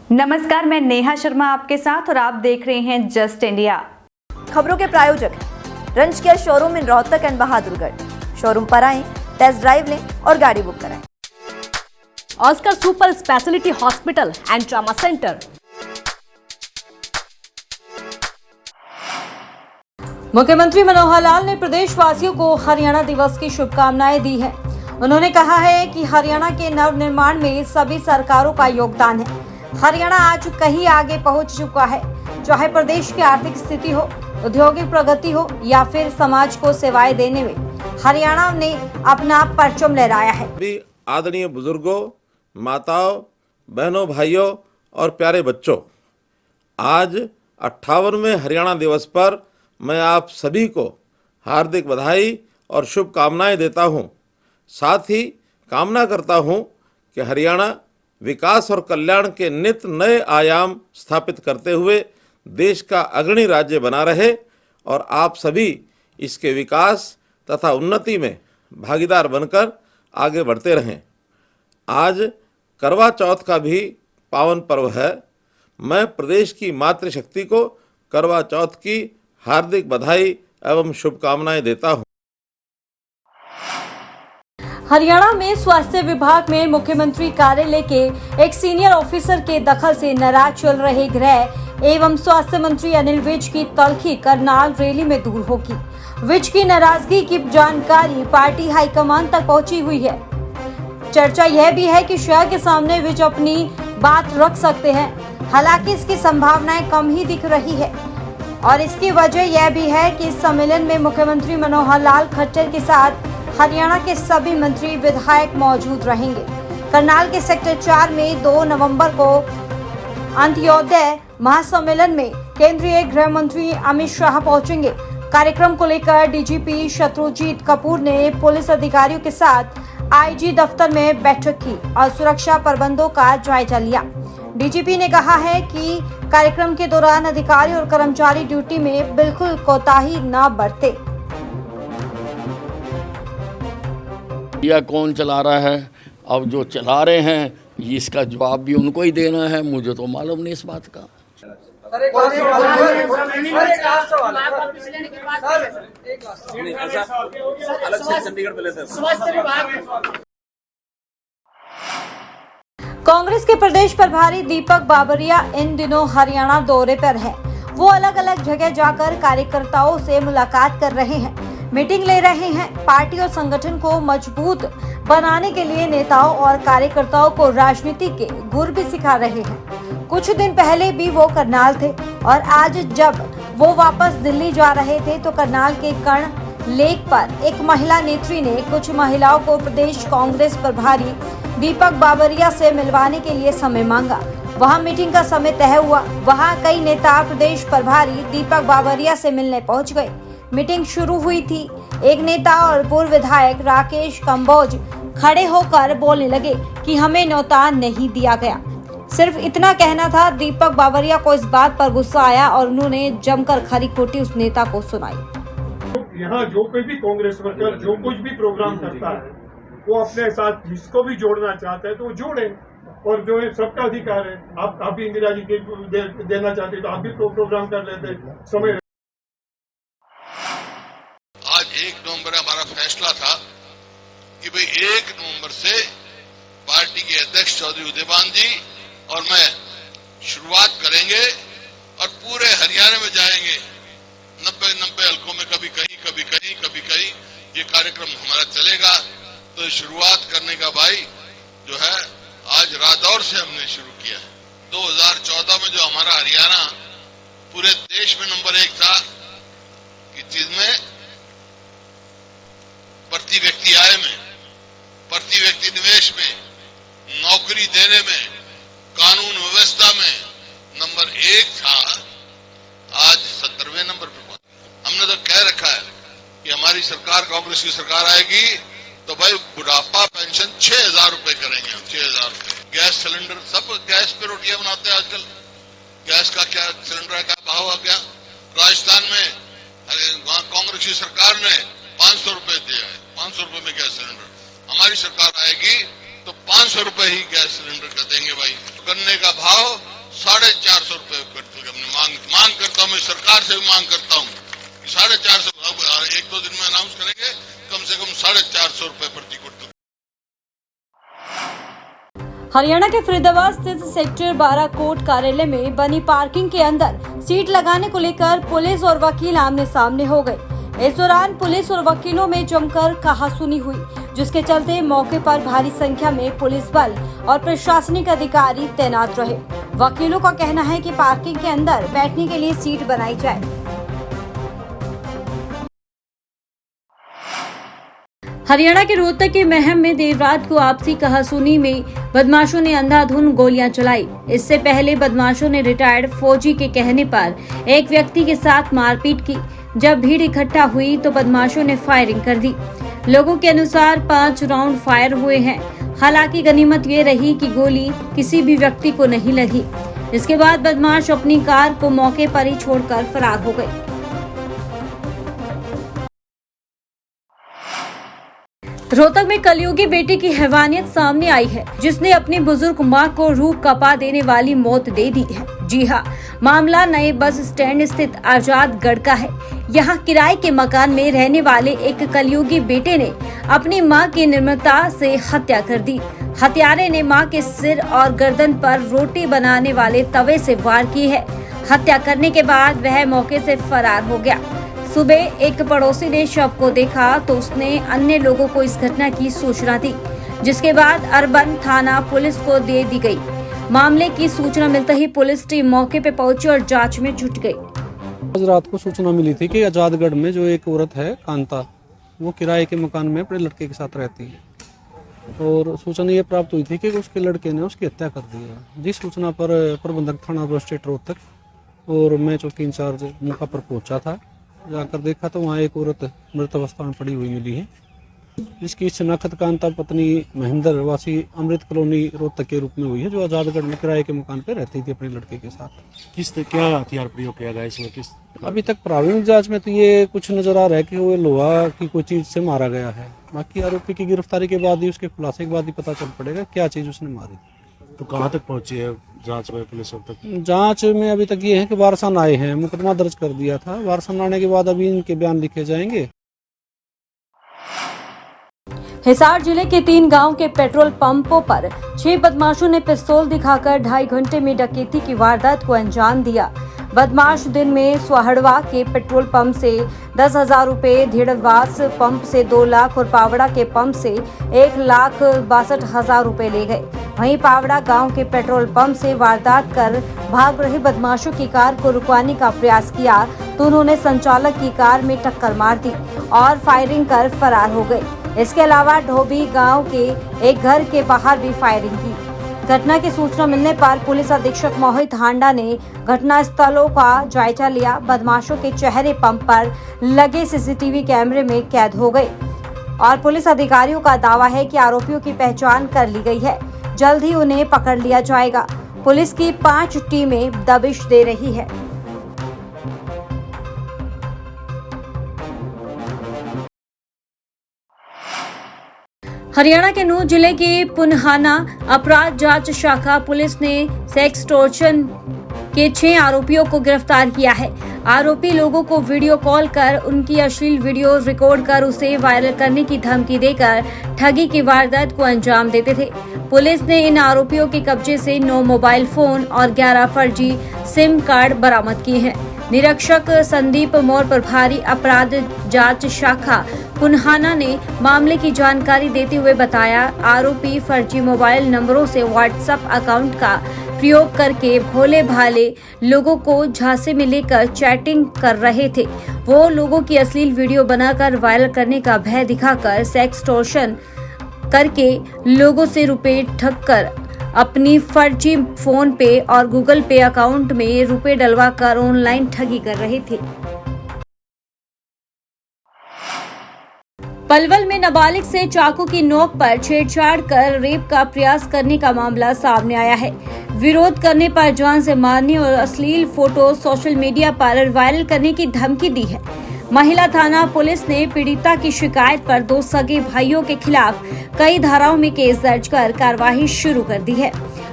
नमस्कार, मैं नेहा शर्मा आपके साथ और आप देख रहे हैं जस्ट इंडिया। खबरों के प्रायोजक हैं रंज care showroom in Rohtak and Bahadurgarh. Showroom पर आएं, टेस्ट ड्राइव लें और गाड़ी बुक कराएं। Oscar super speciality hospital and trauma centre. मुख्यमंत्री मनोहर लाल ने प्रदेशवासियों को हरियाणा दिवस की शुभकामनाएं दी है। उन्होंने कहा है कि हरियाणा के नवनिर्माण में सभी सरकारों का योगदान है। हरियाणा आज कहीं आगे पहुंच चुका है, चाहे प्रदेश की आर्थिक स्थिति हो, औद्योगिक प्रगति हो या फिर समाज को सेवाएं देने में हरियाणा ने अपना परचम लहराया है। सभी आदरणीय बुजुर्गों, माताओं, बहनों, भाइयों और प्यारे बच्चों, आज 58वें हरियाणा दिवस पर मैं आप सभी को हार्दिक बधाई और शुभकामनाएं देता हूं। साथ ही कामना करता हूं कि हरियाणा विकास और कल्याण के नित नए आयाम स्थापित करते हुए देश का अग्रणी राज्य बना रहे और आप सभी इसके विकास तथा उन्नति में भागीदार बनकर आगे बढ़ते रहें। आज करवा चौथ का भी पावन पर्व है। मैं प्रदेश की मातृशक्ति को करवा चौथ की हार्दिक बधाई एवं शुभकामनाएं देता हूं। हरियाणा में स्वास्थ्य विभाग में मुख्यमंत्री कार्यालय के एक सीनियर ऑफिसर के दखल से नाराज चल रहे गृह एवं स्वास्थ्य मंत्री अनिल विज की तलखी करनाल रैली में दूर होगी। विज की नाराजगी की जानकारी पार्टी हाईकमान तक पहुंची हुई है। चर्चा यह भी है कि शहर के सामने विज अपनी बात रख सकते हैं, हालांकि इसकी संभावनाएं कम ही दिख रही है और इसकी वजह यह भी है कि इस सम्मेलन में मुख्यमंत्री मनोहर लाल खट्टर के साथ हरियाणा के सभी मंत्री विधायक मौजूद रहेंगे। करनाल के सेक्टर 4 में 2 नवंबर को अंत्योदय महासम्मेलन में केंद्रीय गृह मंत्री अमित शाह पहुंचेंगे। कार्यक्रम को लेकर डीजीपी शत्रुजीत कपूर ने पुलिस अधिकारियों के साथ आईजी दफ्तर में बैठक की और सुरक्षा प्रबंधों का जायजा लिया। डीजीपी ने कहा है कि कार्यक्रम के दौरान अधिकारी और कर्मचारी ड्यूटी में बिल्कुल कोताही न बरते। या कौन चला रहा है, अब जो चला रहे हैं इसका जवाब भी उनको ही देना है, मुझे तो मालूम नहीं इस बात का। कांग्रेस के प्रदेश प्रभारी दीपक बाबरिया इन दिनों हरियाणा दौरे पर है। वो अलग अलग जगह जाकर कार्यकर्ताओं से मुलाकात कर रहे हैं, मीटिंग ले रहे हैं। पार्टी और संगठन को मजबूत बनाने के लिए नेताओं और कार्यकर्ताओं को राजनीति के गुर भी सिखा रहे हैं। कुछ दिन पहले भी वो करनाल थे और आज जब वो वापस दिल्ली जा रहे थे तो करनाल के कर्ण लेक पर एक महिला नेत्री ने कुछ महिलाओं को प्रदेश कांग्रेस प्रभारी दीपक बाबरिया से मिलवाने के लिए समय मांगा। वहां मीटिंग का समय तय हुआ। वहां कई नेता प्रदेश प्रभारी दीपक बाबरिया से मिलने पहुंच गए। मीटिंग शुरू हुई थी। एक नेता और पूर्व विधायक राकेश कंबोज खड़े होकर बोलने लगे कि हमें न्योता नहीं दिया गया। सिर्फ इतना कहना था। दीपक बाबरिया को इस बात पर गुस्सा आया और उन्होंने जमकर खरी खोटी उस नेता को सुनाई। यहाँ जो कोई भी कांग्रेस वर्कर जो कुछ भी प्रोग्राम करता है वो अपने साथ जिसको भी जोड़ना चाहता है तो वो जोड़े, और जो है सबका अधिकार है। आप भी इंदिरा जी के देना चाहते तो आप भी प्रोग्राम कर लेते समय। आज 1 नवंबर हमारा फैसला था कि भाई 1 नवंबर से पार्टी के अध्यक्ष चौधरी उदयभान जी और मैं शुरुआत करेंगे और पूरे हरियाणा में जाएंगे। 90 हलकों में कभी कहीं ये कार्यक्रम हमारा चलेगा। तो शुरुआत करने का भाई जो है आज रादौर से हमने शुरू किया है। 2014 में जो हमारा हरियाणा पूरे देश में नंबर 1 था कि जिसमें प्रति व्यक्ति आय में, प्रति व्यक्ति निवेश में, नौकरी देने में, कानून व्यवस्था में नंबर 1 था, आज 17वें नंबर पर पहुंचा। हमने तो कह रखा है कि हमारी सरकार, कांग्रेस की सरकार आएगी तो भाई बुढ़ापा पेंशन 6,000 रुपए करेंगे हम, 6,000 रुपए। गैस सिलेंडर, सब गैस पे रोटियां बनाते हैं आजकल। गैस का क्या सिलेंडर का भाव आ गया। राजस्थान में वहां कांग्रेस की सरकार ने 500 रुपए दिया है, 500 रुपए में गैस सिलेंडर। हमारी सरकार आएगी तो 500 रुपए ही गैस सिलेंडर का देंगे भाई। गन्ने का भाव 450 रुपए क्विंटल हमने मांग करता हूं। मैं सरकार से भी मांग करता हूं कि 450, अब 1-2 दिन में अनाउंस करेंगे, कम से कम 450 रुपए प्रति क्विंटल। हरियाणा के फरीदाबाद स्थित सेक्टर 12 कोर्ट कार्यालय में बनी पार्किंग के अंदर सीट लगाने को लेकर पुलिस और वकील आमने सामने हो गए। इस दौरान पुलिस और वकीलों में जमकर कहासुनी हुई, जिसके चलते मौके पर भारी संख्या में पुलिस बल और प्रशासनिक अधिकारी तैनात रहे। वकीलों का कहना है कि पार्किंग के अंदर बैठने के लिए सीट बनाई जाए। हरियाणा के रोहतक के महम में देर रात को आपसी कहासुनी में बदमाशों ने अंधाधुंध गोलियां चलाई। इससे पहले बदमाशों ने रिटायर्ड फौजी के कहने पर एक व्यक्ति के साथ मारपीट की। जब भीड़ इकट्ठा हुई तो बदमाशों ने फायरिंग कर दी। लोगों के अनुसार 5 राउंड फायर हुए हैं। हालांकि गनीमत ये रही कि गोली किसी भी व्यक्ति को नहीं लगी। इसके बाद बदमाश अपनी कार को मौके पर ही छोड़कर फरार हो गए। रोहतक में कलयुगी बेटे की हैवानियत सामने आई है, जिसने अपनी बुजुर्ग मां को रूह कपा देने वाली मौत दे दी है। जी हां, मामला नए बस स्टैंड स्थित आजादगढ़ का है। यहां किराए के मकान में रहने वाले एक कलयुगी बेटे ने अपनी मां की निर्ममता से हत्या कर दी। हत्यारे ने मां के सिर और गर्दन पर रोटी बनाने वाले तवे से वार की है। हत्या करने के बाद वह मौके से फरार हो गया। सुबह एक पड़ोसी ने शव को देखा तो उसने अन्य लोगों को इस घटना की सूचना दी, जिसके बाद अर्बन थाना पुलिस को दे दी गई। मामले की सूचना मिलते ही पुलिस टीम मौके पर पहुंची और जांच में जुट गई। आज रात को सूचना मिली थी कि आजादगढ़ में जो एक औरत है कांता, वो किराए के मकान में अपने लड़के के साथ रहती है और सूचना ये प्राप्त हुई थी कि उसके लड़के ने उसकी हत्या कर दी है। जिस सूचना पर प्रबंधक थाना मजिस्ट्रेट रोहतक और मैं चौकी इंचार्ज मौका पर पहुंचा था। जाकर देखा तो वहाँ एक औरत मृत अवस्था में पड़ी हुई मिली है, जिसकी शनाख्त कांता पत्नी महेंद्र वासी अमृत कॉलोनी रोहतक के रूप में हुई है, जो आजादगढ़ में किराए के मकान पर रहती थी अपने लड़के के साथ। क्या हथियार प्रयोग किया गया इसमें? अभी तक प्रारंभिक जांच में तो ये कुछ नजर आ रहा है कि वो लोहा की कोई चीज से मारा गया है। बाकी आरोपी की गिरफ्तारी के बाद ही, उसके खुलासे के बाद ही पता चल पड़ेगा क्या चीज उसने मारी। तो कहाँ तक पहुंची है जांच में पुलिस अब तक? जांच में अभी तक ये है कि वारसन आए हैं, मुकदमा दर्ज कर दिया था। वारसन आने के बाद अभी इनके बयान लिखे जाएंगे। हिसार जिले के 3 गांव के पेट्रोल पंपों पर 6 बदमाशों ने पिस्तौल दिखाकर 2.5 घंटे में डकैती की वारदात को अंजाम दिया। बदमाश दिन में स्वाहड़वा के पेट्रोल पंप से 10,000 रुपए, धीड़वास पंप से 2 लाख और पावड़ा के पंप से 1,62,000 रुपए ले गए। वहीं पावड़ा गांव के पेट्रोल पंप से वारदात कर भाग रहे बदमाशों की कार को रुकवाने का प्रयास किया तो उन्होंने संचालक की कार में टक्कर मार दी और फायरिंग कर फरार हो गए। इसके अलावा ढोबी गांव के एक घर के बाहर भी फायरिंग की। घटना की सूचना मिलने पर पुलिस अधीक्षक मोहित हांडा ने घटना स्थलों का जायजा लिया। बदमाशों के चेहरे पंप पर लगे सीसीटीवी कैमरे में कैद हो गए और पुलिस अधिकारियों का दावा है कि आरोपियों की पहचान कर ली गई है। जल्द ही उन्हें पकड़ लिया जाएगा। पुलिस की 5 टीमें दबिश दे रही है। हरियाणा के नूंह जिले के पुन्हाना अपराध जांच शाखा पुलिस ने सेक्सटॉर्शन के 6 आरोपियों को गिरफ्तार किया है। आरोपी लोगों को वीडियो कॉल कर उनकी अश्लील वीडियो रिकॉर्ड कर उसे वायरल करने की धमकी देकर ठगी की वारदात को अंजाम देते थे। पुलिस ने इन आरोपियों के कब्जे से 9 मोबाइल फोन और 11 फर्जी सिम कार्ड बरामद किए हैं। निरीक्षक संदीप मोर प्रभारी अपराध जांच शाखा पुन्हाना ने मामले की जानकारी देते हुए बताया, आरोपी फर्जी मोबाइल नंबरों से व्हाट्सएप अकाउंट का प्रयोग करके भोले भाले लोगों को झांसे में लेकर चैटिंग कर रहे थे। वो लोगों की अश्लील वीडियो बनाकर वायरल करने का भय दिखाकर सेक्सटॉर्शन करके लोगों से रुपए ठगकर अपनी फर्जी फोन पे और गूगल पे अकाउंट में रुपए डलवाकर ऑनलाइन ठगी कर रहे थे। पलवल में नाबालिग से चाकू की नोक पर छेड़छाड़ कर रेप का प्रयास करने का मामला सामने आया है। विरोध करने पर जान से मारने और अश्लील फोटो सोशल मीडिया पर वायरल करने की धमकी दी है। महिला थाना पुलिस ने पीड़िता की शिकायत पर 2 सगे भाइयों के खिलाफ कई धाराओं में केस दर्ज कर कार्रवाई शुरू कर दी है।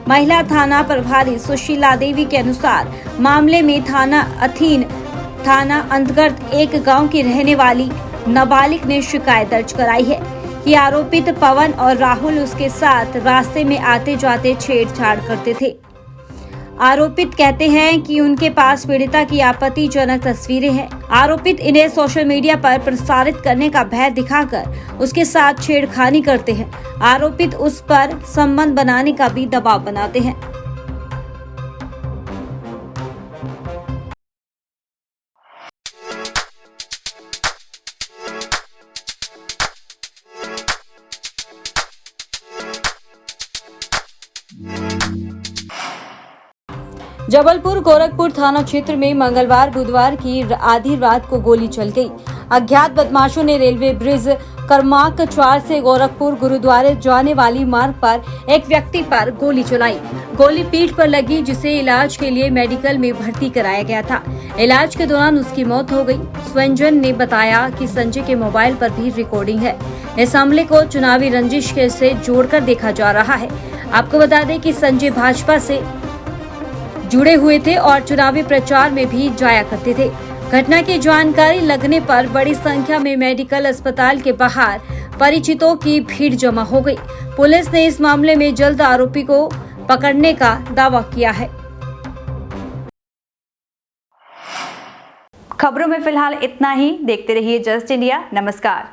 महिला थाना प्रभारी सुशीला देवी के अनुसार मामले में थाना अथीन थाना अंतर्गत एक गांव की रहने वाली नाबालिग ने शिकायत दर्ज कराई है कि आरोपित पवन और राहुल उसके साथ रास्ते में आते जाते छेड़छाड़ करते थे। आरोपित कहते हैं कि उनके पास पीड़िता की आपत्तिजनक तस्वीरें हैं। आरोपित इन्हें सोशल मीडिया पर प्रसारित करने का भय दिखाकर उसके साथ छेड़खानी करते हैं। आरोपित उस पर संबंध बनाने का भी दबाव बनाते हैं। जबलपुर गोरखपुर थाना क्षेत्र में मंगलवार बुधवार की आधी रात को गोली चल गई। अज्ञात बदमाशों ने रेलवे ब्रिज करमाक 4 से गोरखपुर गुरुद्वारे जाने वाली मार्ग पर एक व्यक्ति पर गोली चलाई। गोली पीठ पर लगी, जिसे इलाज के लिए मेडिकल में भर्ती कराया गया था। इलाज के दौरान उसकी मौत हो गई। स्वंजन ने बताया कि संजय के मोबाइल पर भी रिकॉर्डिंग है। इस हमले को चुनावी रंजिश से जोड़कर देखा जा रहा है। आपको बता दें कि संजय भाजपा से जुड़े हुए थे और चुनावी प्रचार में भी जाया करते थे। घटना की जानकारी लगने पर बड़ी संख्या में मेडिकल अस्पताल के बाहर परिचितों की भीड़ जमा हो गई। पुलिस ने इस मामले में जल्द आरोपी को पकड़ने का दावा किया है। खबरों में फिलहाल इतना ही। देखते रहिए जस्ट इंडिया। नमस्कार।